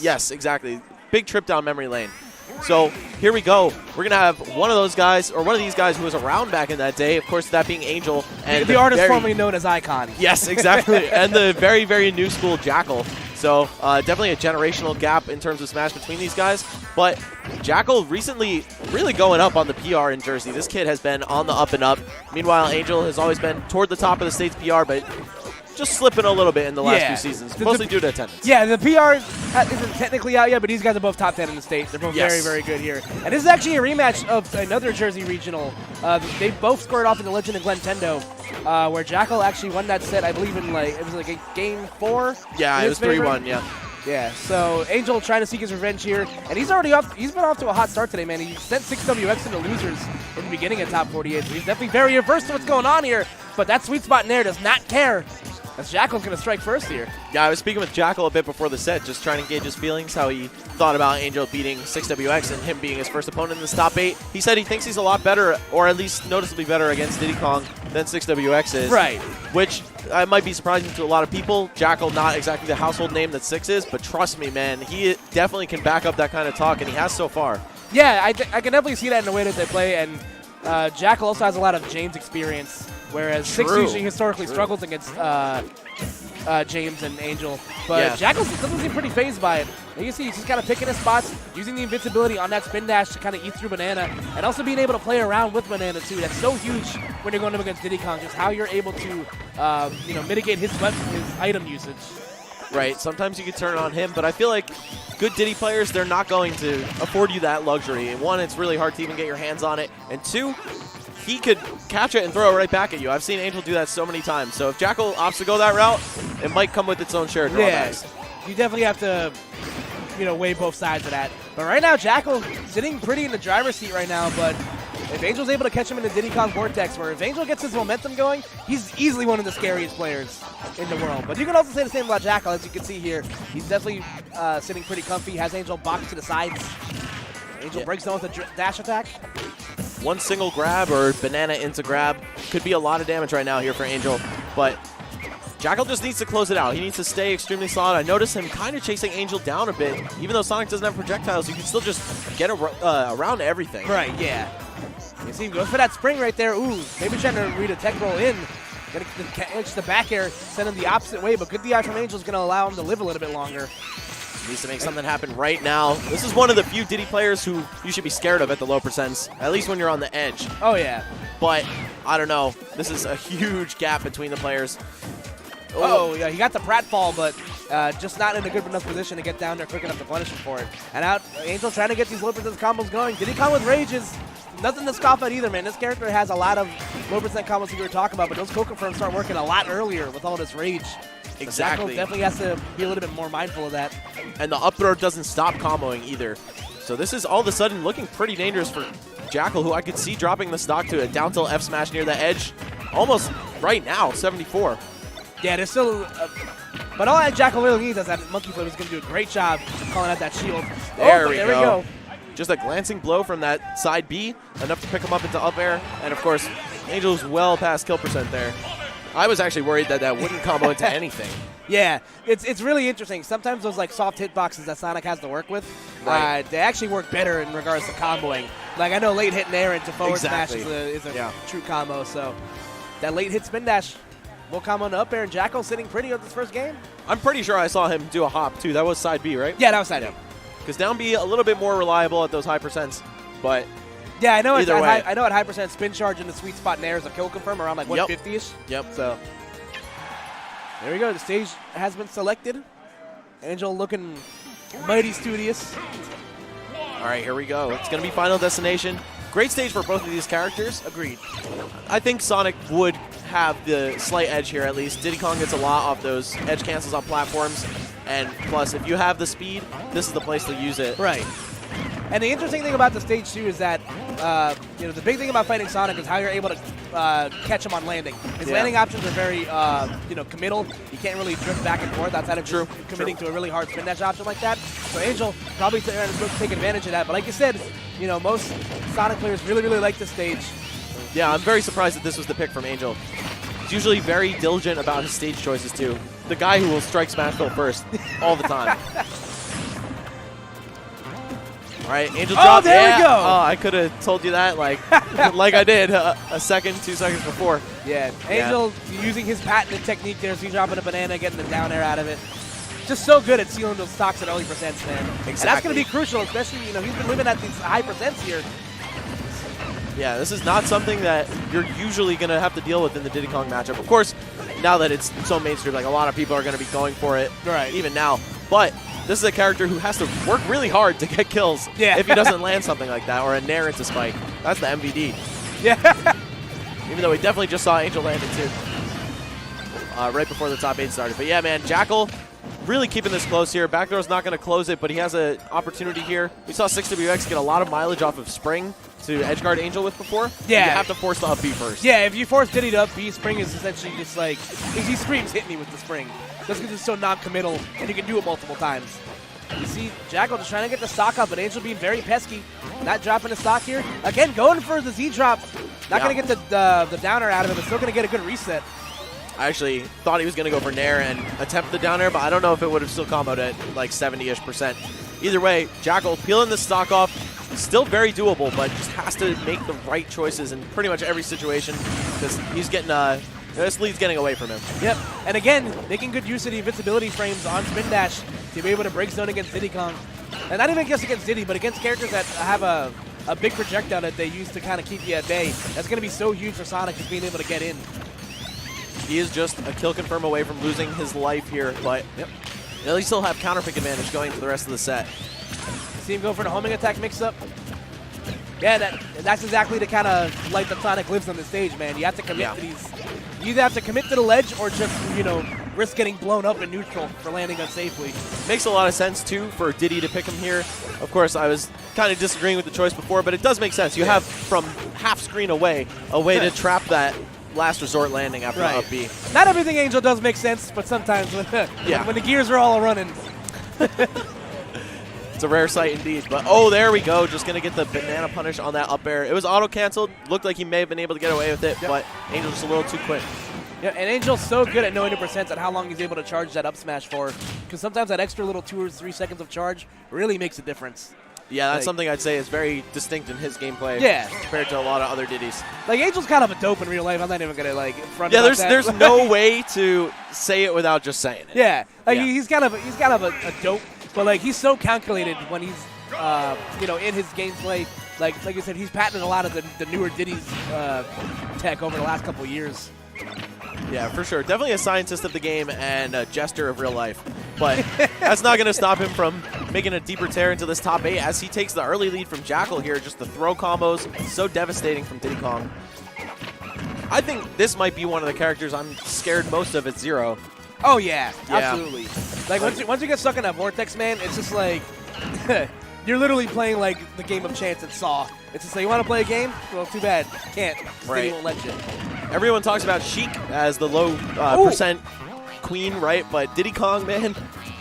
Yes, exactly. Big trip down memory lane. So here we go. We're going to have one of those guys, or one of these guys who was around back in that day, of course, that being Angel. And the artist formerly known as Icon. Yes, exactly. And the very, very new school JaKal. So definitely a generational gap in terms of Smash between these guys. But JaKal recently really going up on the PR in Jersey. This kid has been on the up and up. Meanwhile, Angel has always been toward the top of the state's PR, but just slipping a little bit in the last few seasons, mostly due to attendance. Yeah, the PR isn't technically out yet, but these guys are both top 10 in the state. They're both very, very good here. And this is actually a rematch of another Jersey regional. They both squared off in the Legend of Glentendo, where JaKal actually won that set, I believe, in it was like a game 4. Yeah, it was 3-1, yeah. Yeah, so Angel trying to seek his revenge here, and he's already off. He's been off to a hot start today, man. He sent 6WX into losers in the beginning of top 48, so he's definitely very averse to what's going on here. But that sweet spot in there does not care. As JaKal's going to strike first here. Yeah, I was speaking with JaKal a bit before the set, just trying to gauge his feelings, how he thought about Angel beating 6WX and him being his first opponent in this top 8. He said he thinks he's a lot better, or at least noticeably better against Diddy Kong than 6WX is. Right. Which might be surprising to a lot of people. JaKal, not exactly the household name that 6 is, but trust me, man, he definitely can back up that kind of talk, and he has so far. Yeah, I can definitely see that in the way that they play, and JaKal also has a lot of James experience. Whereas 6 usually historically struggles against James and Angel. But JaKal doesn't seem pretty phased by it. And you see he's just kind of picking his spots, using the invincibility on that spin dash to kind of eat through Banana, and also being able to play around with Banana too. That's so huge when you're going up against Diddy Kong, just how you're able to mitigate his item usage. Right, sometimes you can turn it on him, but I feel like good Diddy players, they're not going to afford you that luxury. And 1, it's really hard to even get your hands on it, and 2, he could catch it and throw it right back at you. I've seen Angel do that so many times. So if JaKal opts to go that route, it might come with its own share of drawbacks. Yeah, you definitely have to, weigh both sides of that. But right now, JaKal sitting pretty in the driver's seat right now. But if Angel's able to catch him in the Diddy Kong Vortex, where if Angel gets his momentum going, he's easily one of the scariest players in the world. But you can also say the same about JaKal, as you can see here. He's definitely sitting pretty comfy, has Angel boxed to the sides. Angel breaks down with a dash attack. One single grab or Banana into grab could be a lot of damage right now here for Angel, but JaKal just needs to close it out. He needs to stay extremely solid. I noticed him kind of chasing Angel down a bit. Even though Sonic doesn't have projectiles, you can still just get around everything. Right, yeah. You see him goes for that spring right there. Ooh, maybe trying to read a tech roll in. Gonna catch the back air, send him the opposite way, but good DI from Angel is going to allow him to live a little bit longer. Needs to make something happen right now. This is one of the few Diddy players who you should be scared of at the low percents, at least when you're on the edge. Oh, yeah. But, I don't know. This is a huge gap between the players. Oh, yeah, he got the pratfall, but just not in a good enough position to get down there quick enough to punish him for it. And out, Angel trying to get these low percent combos going. Diddy Kong with rages. Nothing to scoff at either, man. This character has a lot of low percent combos that we were talking about, but those co-confirms start working a lot earlier with all this rage. Exactly. JaKal definitely has to be a little bit more mindful of that. And the up throw doesn't stop comboing either. So this is all of a sudden looking pretty dangerous for JaKal, who I could see dropping the stock to a down tilt F smash near the edge almost right now, 74. Yeah, there's still... but all that JaKal really needs is that Monkey Flip is going to do a great job calling out that shield. There we go. Just a glancing blow from that side B, enough to pick him up into up air. And of course, Angel's well past kill percent there. I was actually worried that that wouldn't combo into anything. Yeah, it's really interesting. Sometimes those like soft hitboxes that Sonic has to work with, they actually work better in regards to comboing. Like I know late hit and air into forward smash is a true combo. So that late hit spin dash will combo into up air, and JaKal sitting pretty on this first game. I'm pretty sure I saw him do a hop too. That was side B, right? Yeah, that was side B. Because down B a little bit more reliable at those high percents, but yeah, I know at high percent spin charge in the sweet spot in air is a kill confirm around like 150-ish. Yep. So there we go. The stage has been selected. Angel looking mighty studious. All right, here we go. It's going to be Final Destination. Great stage for both of these characters. Agreed. I think Sonic would have the slight edge here at least. Diddy Kong gets a lot off those edge cancels on platforms. And plus, if you have the speed, this is the place to use it. Right. And the interesting thing about the stage, too, is that the big thing about fighting Sonic is how you're able to catch him on landing. His landing options are very committal. You can't really drift back and forth outside of just committing to a really hard spin dash option like that. So Angel probably trying to take advantage of that. But like you said, most Sonic players really, really like this stage. Yeah, I'm very surprised that this was the pick from Angel. He's usually very diligent about his stage choices, too. The guy who will strike Smashville first all the time. right, Angel drop. There we go. Oh, I could have told you that like I did a second, 2 seconds before. Yeah, Angel using his patented technique there, so he's dropping a banana, getting the down air out of it. Just so good at sealing those stocks at early percents, man. Exactly. And that's going to be crucial, especially, he's been living at these high percents here. Yeah, this is not something that you're usually going to have to deal with in the Diddy Kong matchup. Of course, now that it's so mainstream, like a lot of people are going to be going for it even now. But this is a character who has to work really hard to get kills if he doesn't land something like that or a nair into spike. That's the MVD. Yeah. Even though we definitely just saw Angel land it too right before the top 8 started. But yeah, man, JaKal really keeping this close here. Backdoor's not going to close it, but he has an opportunity here. We saw 6WX get a lot of mileage off of Spring to edgeguard Angel with before. Yeah. You have to force the up B first. Yeah, if you force Diddy to up B, Spring is essentially just like, if he screams, hit me with the Spring. Just because it's so non-committal, and you can do it multiple times. You see JaKal just trying to get the stock up, but Angel being very pesky. Not dropping the stock here. Again, going for the Z drop. Not going to get the downer out of it, but still going to get a good reset. I actually thought he was going to go for nair and attempt the down air, but I don't know if it would have still comboed at like 70-ish%. Either way, JaKal peeling the stock off. Still very doable, but just has to make the right choices in pretty much every situation because he's getting this lead's getting away from him. Yep. And again, making good use of the invincibility frames on spin dash to be able to break zone against Diddy Kong. And not even just against Diddy, but against characters that have a big projectile that they use to kind of keep you at bay. That's going to be so huge for Sonic, just being able to get in. He is just a kill confirm away from losing his life here, but at least he'll have counter pick advantage going for the rest of the set. See him go for the homing attack mix-up. Yeah, that's exactly the kind of life that Sonic lives on the stage, man. You have to commit to these. You either have to commit to the ledge or just, risk getting blown up in neutral for landing unsafely. Makes a lot of sense, too, for Diddy to pick him here. Of course, I was kind of disagreeing with the choice before, but it does make sense. You have, from half screen away, a way to trap that last resort landing after up B. Not everything Angel does make sense, but sometimes when the gears are all running. It's a rare sight indeed. But, oh, there we go. Just going to get the banana punish on that up air. It was auto-canceled. Looked like he may have been able to get away with it, but Angel's just a little too quick. Yeah, and Angel's so good at knowing the percents and how long he's able to charge that up smash for, because sometimes that extra little 2 or 3 seconds of charge really makes a difference. Yeah, that's something I'd say is very distinct in his gameplay compared to a lot of other Diddies. Like, Angel's kind of a dope in real life. I'm not even going to, front about that. There's no way to say it without just saying it. Yeah, he's kind of a dope, but, he's so calculated when he's, in his gameplay. Like I said, he's patented a lot of the newer Diddy's tech over the last couple of years. Yeah, for sure. Definitely a scientist of the game and a jester of real life. But that's not going to stop him from making a deeper tear into this top 8 as he takes the early lead from JaKal here. Just the throw combos, so devastating from Diddy Kong. I think this might be one of the characters I'm scared most of at Zero. Oh, yeah. Absolutely. Like, once you get stuck in that vortex, man, it's just like... You're literally playing like the game of chance and Saw. It's just like, you want to play a game? Well, too bad. Can't. Diddy won't let you. Everyone talks about Sheik as the low percent queen, right? But Diddy Kong, man,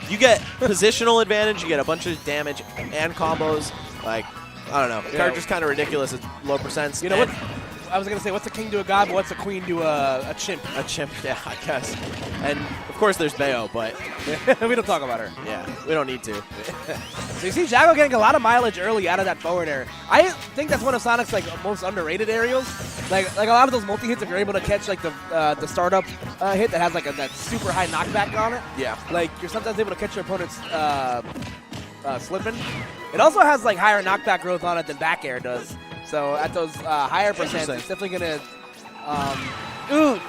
you get positional advantage, you get a bunch of damage and combos. Like, I don't know. The character's kind of ridiculous at low percents. You know what? I was going to say, what's a king to a god, but what's a queen to a chimp? A chimp, yeah, I guess. And, of course, there's Bayo, but... we don't talk about her. Yeah, we don't need to. So you see JaKal getting a lot of mileage early out of that forward air. I think that's one of Sonic's most underrated aerials. Like a lot of those multi-hits, if you're able to catch the startup hit that has that super high knockback on it. Yeah. You're sometimes able to catch your opponent's slipping. It also has higher knockback growth on it than back air does. So at those higher percents, it's definitely going to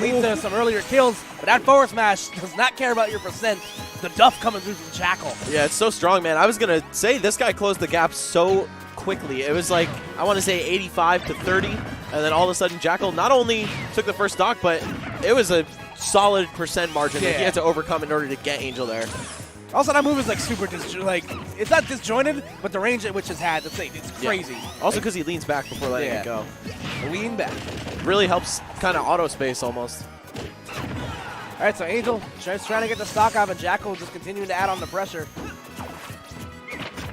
lead to some earlier kills. But that forward smash does not care about your percent. The duff coming through from JaKal. Yeah, it's so strong, man. I was going to say this guy closed the gap so quickly. It was I want to say 85 to 30. And then all of a sudden, JaKal not only took the first stock, but it was a solid percent margin that he had to overcome in order to get Angel there. Also, that move is super it's not disjointed, but the range at which it's had, it's crazy. Yeah. Also because he leans back before letting it go. Lean back. Really helps kind of auto space almost. All right, so Angel just trying to get the stock off, and JaKal just continuing to add on the pressure.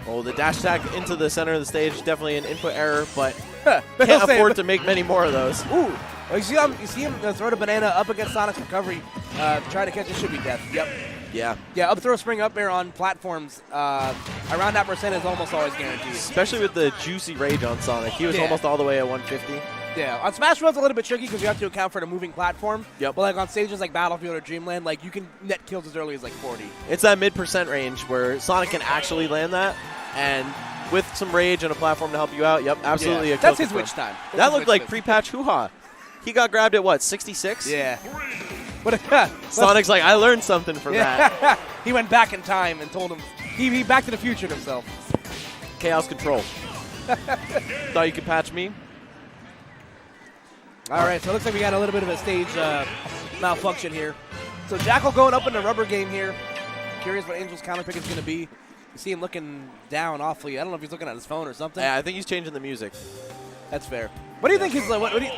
Oh, the dash attack into the center of the stage, definitely an input error, but can't afford to make many more of those. Ooh. You see him throw the banana up against Sonic's recovery, trying to catch it. Should be death. Yep. Yeah. Yeah, up throw, spring, up air on platforms, around that percent is almost always guaranteed. Especially with the juicy rage on Sonic. He was almost all the way at 150. Yeah, on Smash Bros. A little bit tricky because you have to account for the moving platform. Yep. But like on stages like Battlefield or Dreamland, like you can net kills as early as like 40. It's that mid% range where Sonic can actually land that, and with some rage and a platform to help you out, yep, absolutely. A kill That's his confirmed. witch time. That looked like pre-patch hoo-ha. He got grabbed at what, 66? Yeah. But Sonic's like, I learned something from that. He went back in time and told him he back to the future himself. Chaos control. Thought you could patch me? All right, so it looks like we got a little bit of a stage malfunction here. So JaKal going up in the rubber game here. Curious what Angel's counter pick is going to be. You see him looking down awfully. I don't know if he's looking at his phone or something. Yeah, I think he's changing the music. That's fair. What do you think his what do you,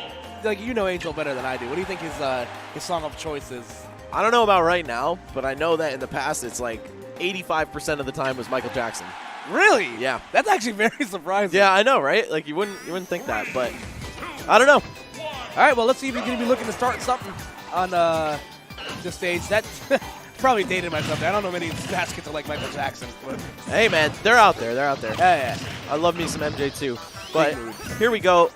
like? You know Angel better than I do. What do you think his song of choice is? I don't know about right now, but I know that in the past it's like 85% of the time was Michael Jackson. Really? Yeah. That's actually very surprising. Yeah, I know, right? Like you wouldn't think that, but I don't know. All right, well, let's see if he's going to be looking to start something on this stage. That probably dated myself there. I don't know many baskets are like Michael Jackson. But. Hey, man, they're out there. They're out there. Yeah. I love me some MJ too. But here we go.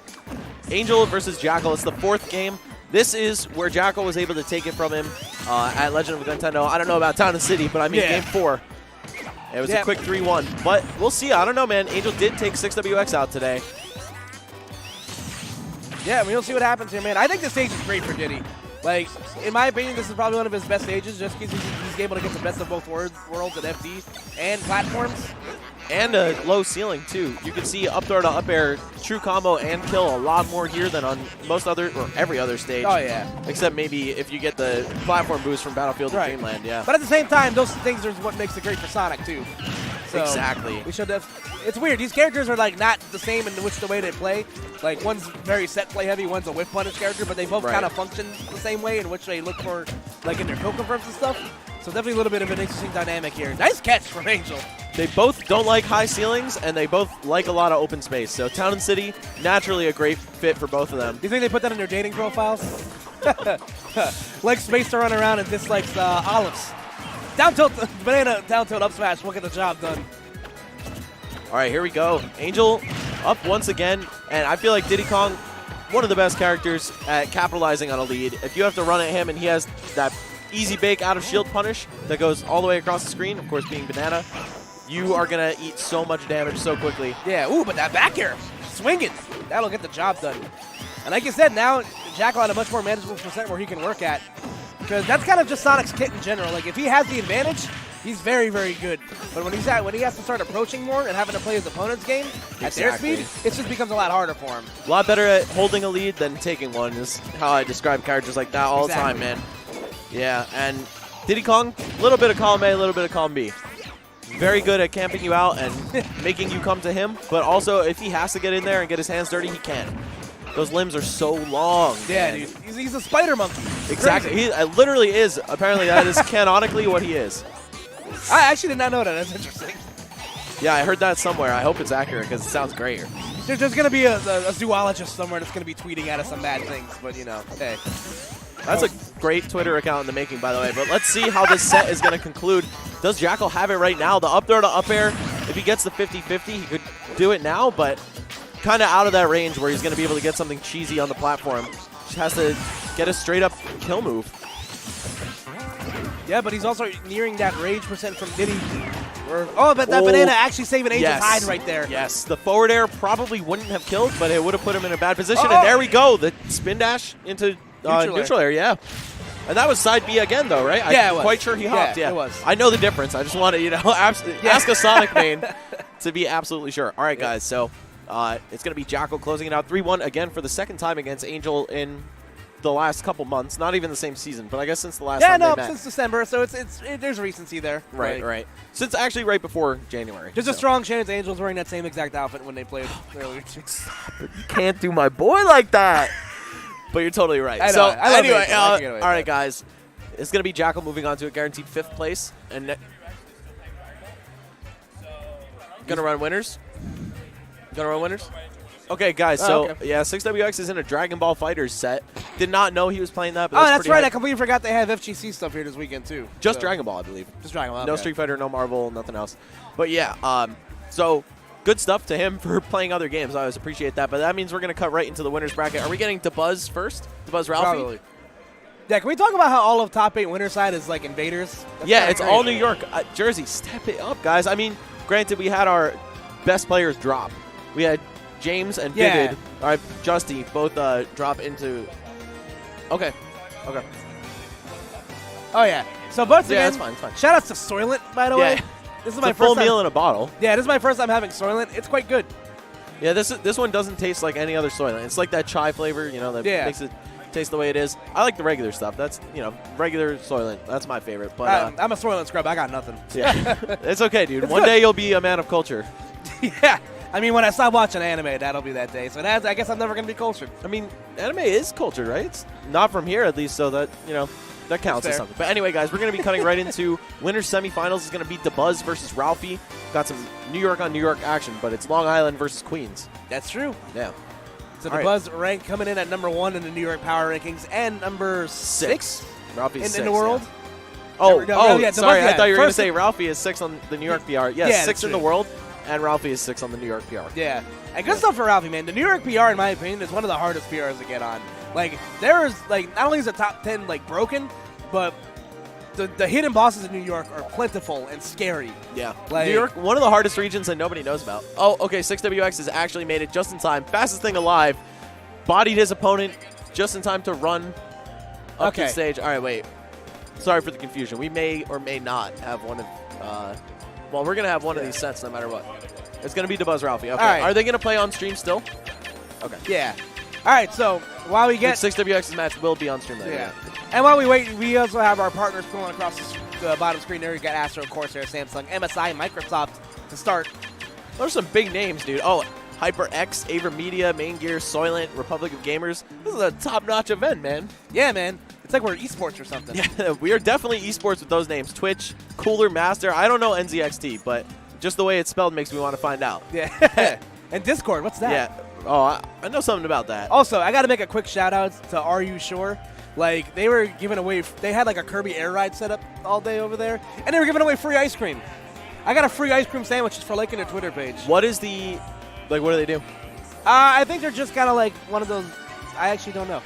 Angel versus JaKal. It's the 4th game. This is where JaKal was able to take it from him at Legend of Nintendo. I don't know about Town and City, but I mean game 4. It was a quick 3-1. But we'll see. I don't know, man. Angel did take 6WX out today. Yeah, we'll see what happens here, man. I think this stage is great for Diddy. Like, in my opinion, this is probably one of his best stages just because he's able to get the best of both worlds at FD and platforms. And a low ceiling, too. You can see up throw to up air, true combo and kill a lot more here than on most other, or every other stage. Oh, yeah. Except maybe if you get the platform boost from Battlefield or Dreamland, yeah. But at the same time, those things are what makes it great for Sonic, too. So exactly. We should have. It's weird. These characters are like not the same in which the way they play. Like one's very set play heavy, one's a whiff punish character, but they both kind of function the same way in which they look for, like in their kill confirms and stuff. So definitely a little bit of an interesting dynamic here. Nice catch from Angel. They both don't like high ceilings, and they both like a lot of open space. So Town and City, naturally a great fit for both of them. Do you think they put that in their dating profiles? Likes space to run around and dislikes olives. Down tilt, banana, down tilt, up smash. We'll get the job done. All right, here we go. Angel up once again, and I feel like Diddy Kong, one of the best characters at capitalizing on a lead. If you have to run at him and he has that easy bake out of shield punish that goes all the way across the screen, of course being banana, you are going to eat so much damage so quickly. Yeah, ooh, but that back air, swinging, that'll get the job done. And like you said, now JaKal had a much more manageable percent where he can work at. Because that's kind of just Sonic's kit in general. Like, if he has the advantage, he's very, very good. But when he has to start approaching more and having to play his opponent's game at their speed, it just becomes a lot harder for him. A lot better at holding a lead than taking one is how I describe characters like that all the time, man. Yeah, and Diddy Kong, a little bit of column A, a little bit of column B. Very good at camping you out and making you come to him, but also if he has to get in there and get his hands dirty, he can. Those limbs are so long. Yeah, dude. He's a spider monkey. Exactly. He literally is. Apparently, that is canonically what he is. I actually did not know that. That's interesting. Yeah, I heard that somewhere. I hope it's accurate because it sounds great. There's going to be a zoologist somewhere that's going to be tweeting at us some bad things, but, you know, hey. That's a great Twitter account in the making, by the way. But let's see how this set is going to conclude. Does JaKal have it right now? The up throw to up air, if he gets the 50-50, he could do it now, but kind of out of that range where he's going to be able to get something cheesy on the platform. Just has to get a straight-up kill move. Yeah, but he's also nearing that rage percent from Diddy. But that banana actually saving Angel's hide right there. Yes, the forward air probably wouldn't have killed, but it would have put him in a bad position. And there we go, the spin dash into neutral air, yeah. And that was side B again, though, right? Yeah, I'm quite sure he hopped. Yeah, it was. I know the difference. I just want to, ask a Sonic main to be absolutely sure. All right, guys, so it's going to be JaKal closing it out 3-1 again for the second time against Angel in the last couple months. Not even the same season, but I guess since the last time they met. Since December, so there's recency there. Right. Since actually right before January. There's a strong chance Angel's wearing that same exact outfit when they played earlier. You can't do my boy like that. But you're totally right. I know, so I love anyway, Angel. all right, guys. It's going to be JaKal moving on to a guaranteed 5th place. And going to run winners? Going to run winners? Okay, guys, yeah, 6WX is in a Dragon Ball FighterZ set. Did not know he was playing that, but that's right. I completely forgot they have FGC stuff here this weekend, too. Just Dragon Ball, I believe. Just Dragon Ball, No Street Fighter, no Marvel, nothing else. But yeah, so good stuff to him for playing other games. I always appreciate that, but that means we're going to cut right into the winner's bracket. Are we getting DeBuzz first? DeBuzz Ralphie? Probably. Yeah, can we talk about how all of top 8 winner side is like invaders? Yeah, it's all New York. Jersey, step it up, guys. I mean, granted, we had our best players drop. We had James and Vivid, Justy, both drop into. Okay. Oh yeah. So, but again, that's fine. It's fine. Shout outs to Soylent, by the way. This is my first full meal in a bottle. Yeah, this is my first time having Soylent. It's quite good. Yeah, this one doesn't taste like any other Soylent. It's like that chai flavor, that makes it taste the way it is. I like the regular stuff. That's regular Soylent. That's my favorite. But I'm a Soylent scrub. I got nothing. Yeah, it's okay, dude. One day you'll be a man of culture. Yeah. I mean, when I stop watching anime, that'll be that day. So I guess I'm never going to be cultured. I mean, anime is cultured, right? It's not from here, at least, so that, that counts as something. But anyway, guys, we're going to be cutting right into winner's semifinals. It's going to be DeBuzz versus Ralphie. Got some New York on New York action, but it's Long Island versus Queens. That's true. Yeah. So DeBuzz rank coming in at number 1 in the New York Power Rankings and number 6 Ralphie's in the world. Yeah. Sorry. I thought you were going to say Ralphie is 6 on the New York PR. Yes, 6 in the world. And Ralphie is 6 on the New York PR. Yeah. And good stuff for Ralphie, man. The New York PR, in my opinion, is one of the hardest PRs to get on. Like, not only is the top 10, broken, but the hidden bosses in New York are plentiful and scary. Yeah. New York, one of the hardest regions that nobody knows about. Oh, okay, 6WX has actually made it just in time. Fastest thing alive. Bodied his opponent just in time to run up the stage. All right, wait. Sorry for the confusion. We may or may not have one of... Well, we're going to have one of these sets no matter what. It's going to be DeBuzz Ralphie. Okay. Right. Are they going to play on stream still? Okay. Yeah. All right, so while we get... 6WX's match will be on stream later. Yeah. And while we wait, we also have our partners pulling across the bottom screen there. You got Astro, Corsair, Samsung, MSI, Microsoft to start. Those are some big names, dude. Oh, HyperX, AverMedia, Main Gear, Soylent, Republic of Gamers. This is a top-notch event, man. Yeah, man. It's like we're esports or something. Yeah, we are definitely esports with those names. Twitch, Cooler Master. I don't know NZXT, but just the way it's spelled makes me want to find out. Yeah. And Discord, what's that? Yeah. Oh, I know something about that. Also, I got to make a quick shout-out to Are You Sure? They were giving away, they had a Kirby air ride set up all day over there, and they were giving away free ice cream. I got a free ice cream sandwich for liking their Twitter page. What is the, what do they do? I think they're just kind of one of those, I actually don't know.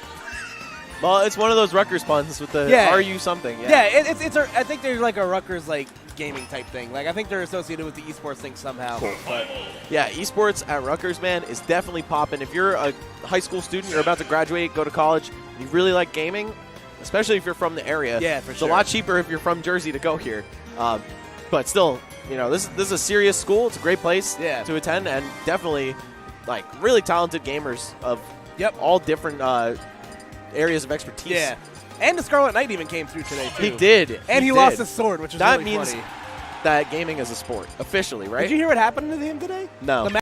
Well, it's one of those Rutgers puns with the Are You something. Yeah, I think they're a Rutgers gaming type thing. I think they're associated with the esports thing somehow. Cool. But yeah, esports at Rutgers, man, is definitely popping. If you're a high school student, you're about to graduate, go to college, you really like gaming, especially if you're from the area. Yeah, for sure. It's a lot cheaper if you're from Jersey to go here. But still, this is a serious school. It's a great place to attend, and definitely really talented gamers of all different areas of expertise. Yeah. And the Scarlet Knight even came through today, too. He did. And he lost his sword, which is that really means funny. That gaming is a sport, officially, right? Did you hear what happened to him today? No.